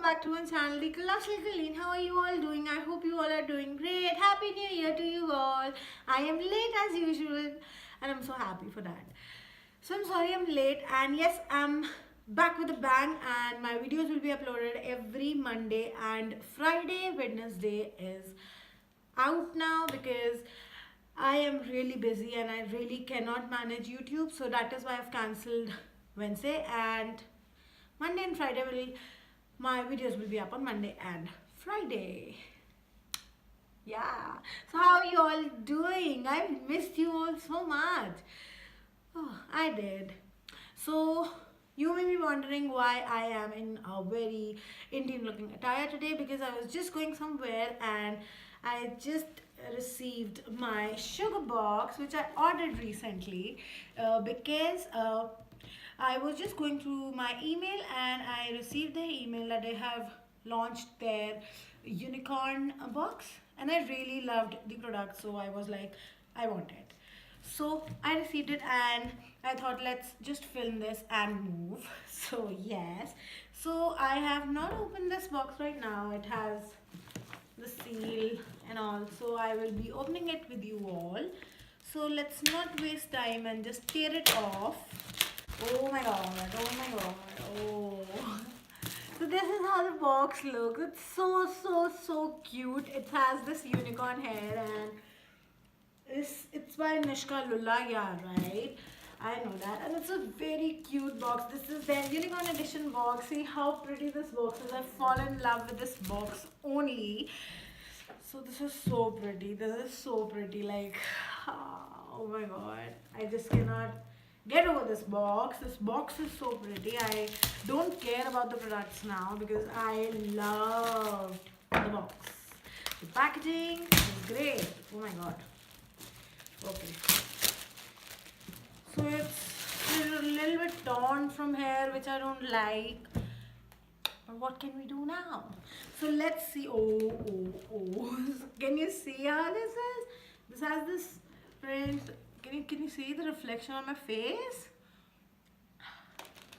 back to my channel, the Colossal Colleen. How are you all doing? I hope you all are doing great. Happy New Year to you all. I am late as usual and I'm so happy for that. So I'm sorry I'm late, and yes, I'm back with a bang, and my videos will be uploaded every Monday and Friday. Wednesday is out now because I am really busy and I really cannot manage YouTube, so that is why I've cancelled Wednesday, and Monday and Friday will my videos will be up on Monday and Friday. Yeah. So how are you all doing? I missed you all so much. Oh, I did. So you may be wondering why I am in a very Indian looking attire today, because I was just going somewhere and I just received my sugar box which I ordered recently because I was just going through my email and I received their email that they have launched their unicorn box, and I really loved the product, so I was like, I want it. So I received it and I thought, let's just film this and move. So yes, so I have not opened this box right now. It has the seal and all, so I will be opening it with you all. So let's not waste time and just tear it off. Oh my god, oh my god, oh. So this is how the box looks. It's so cute. It has this unicorn hair, and it's by Nishka, Lulla, yeah, right? I know that. And it's a very cute box. This is their unicorn edition box. See how pretty this box is. I've fallen in love with this box only. So this is so pretty. This is so pretty. Like, oh my god. I just cannot get over this box. This box is so pretty. I don't care about the products now because I love the box. The packaging is great. Oh my god. Okay. So it's a little bit torn from here, which I don't like. But what can we do now? So let's see. Oh. Can you see how this is? This has this print. Can you see the reflection on my face?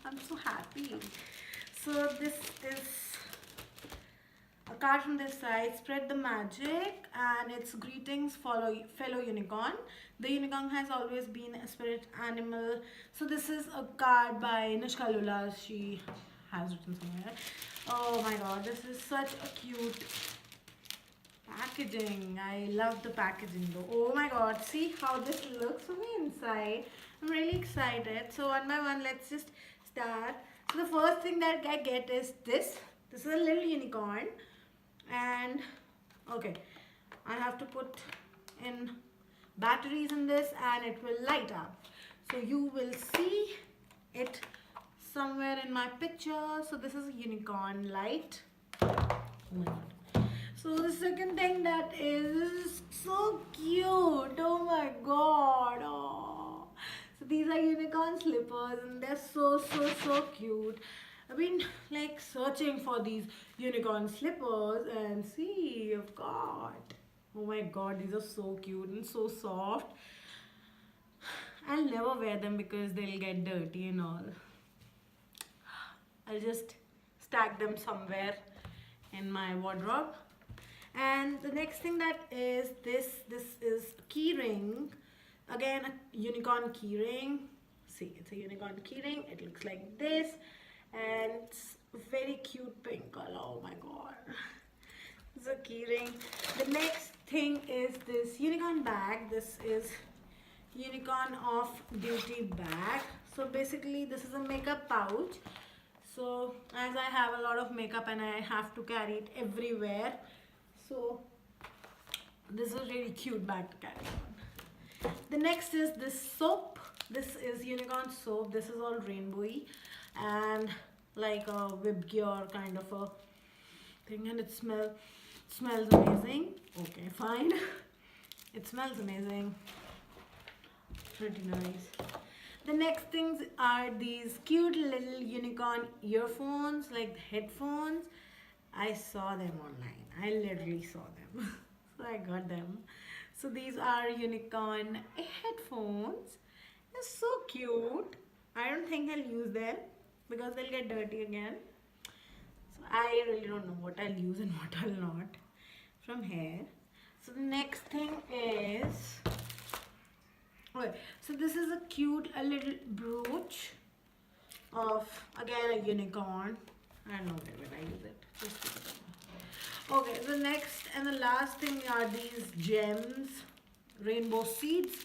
I'm so happy. So this is a card from this side. Spread the magic, and it's greetings, fellow unicorn. The unicorn has always been a spirit animal. So this is a card by Nishka Lulla. She has written somewhere. Oh my god, this is such a cute packaging. I love the packaging though. Oh my god, see how this looks for me inside. I'm really excited. So one by one, let's just start. So the first thing that I get is this. This is a little unicorn, and okay, I have to put in batteries in this and it will light up. So you will see it somewhere in my picture. So this is a unicorn light. Oh my god. So the second thing that is so cute. Oh my god. Oh. So these are unicorn slippers and they're so cute. I've been like searching for these unicorn slippers, and see, I've got. Oh my god, these are so cute and so soft. I'll never wear them because they'll get dirty and all. I'll just stack them somewhere in my wardrobe. And the next thing that is this is key ring. Again, a unicorn key ring. See, it's a unicorn key ring. It looks like this, and it's very cute pink color. Oh my god. It's a key ring. The next thing is this unicorn bag. This is unicorn of beauty bag. So basically this is a makeup pouch. So as I have a lot of makeup and I have to carry it everywhere, so this is a really cute bag to carry on. The next is this soap. This is unicorn soap. This is all rainbowy and like a whip gear kind of a thing, and it smells amazing. Okay, fine. It smells amazing. Pretty nice. The next things are these cute little unicorn earphones, like headphones. I saw them online. I literally saw them. So I got them. So these are unicorn headphones. They're so cute. I don't think I'll use them because they'll get dirty again. So I really don't know what I'll use and what I'll not from here. So the next thing is, okay, so this is a cute a little brooch of again a unicorn. I don't know where I use it. Just keep it on. Okay, the next and the last thing are these gems, rainbow seeds.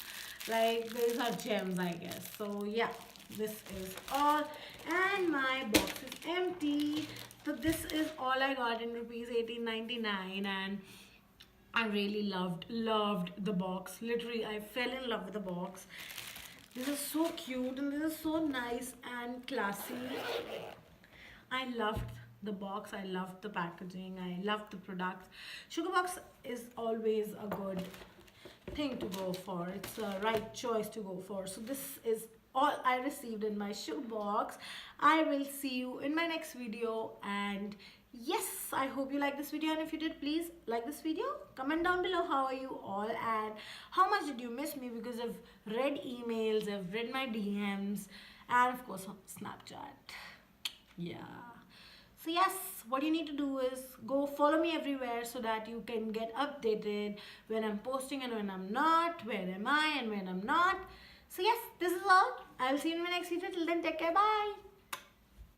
Like these are gems, I guess. So yeah, this is all, and my box is empty. So this is all I got in rupees 18.99, and I really loved the box. Literally, I fell in love with the box. This is so cute and this is so nice and classy. I loved the box. I loved the packaging. I loved the products. SugarBox is always a good thing to go for. It's a right choice to go for. So this is all I received in my SugarBox. I will see you in my next video, and yes, I hope you like this video, and if you did, please like this video, comment down below how are you all and how much did you miss me, because I've read emails, I've read my DMs, and of course on Snapchat. Yeah. So yes, what you need to do is go follow me everywhere so that you can get updated when I'm posting and when I'm not, where am I and when I'm not. So yes, this is all. I'll see you in my next video. Till then, take care. Bye.